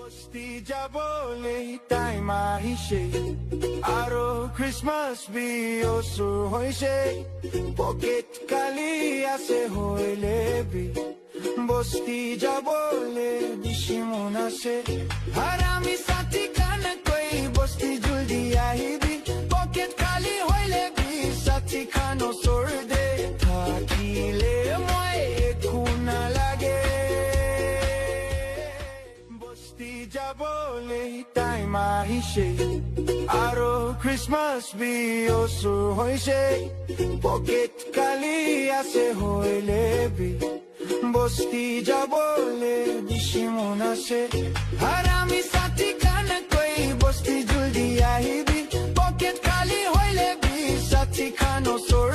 বস্তি যাবলৈ টাইম আহিছে আৰু খ্ৰীষ্টমাছ বিহু হৈছে পকেট কালি আছে হইলে বি বস্তি যাবলৈ বেছি মন আছে আৰু আমি সাথী খানকৈ বস্তি জলদি আহিবি পকেট খালি হইলে বি সাথী খান ওচৰ দে থাকিলে মই একো নালাগে বস্তি যাবলৈ টাইম আহিছে আৰু খ্ৰীষ্টমাছ বিহু হৈছে পকেট কালি আছে হইলে বি বস্তি যাবলৈ বেছি মন আছে আৰু আমি সাথী খানকৈ বস্তি জলদি আহিবি পকেট খালি হইলে বি সাথী খান ওচৰ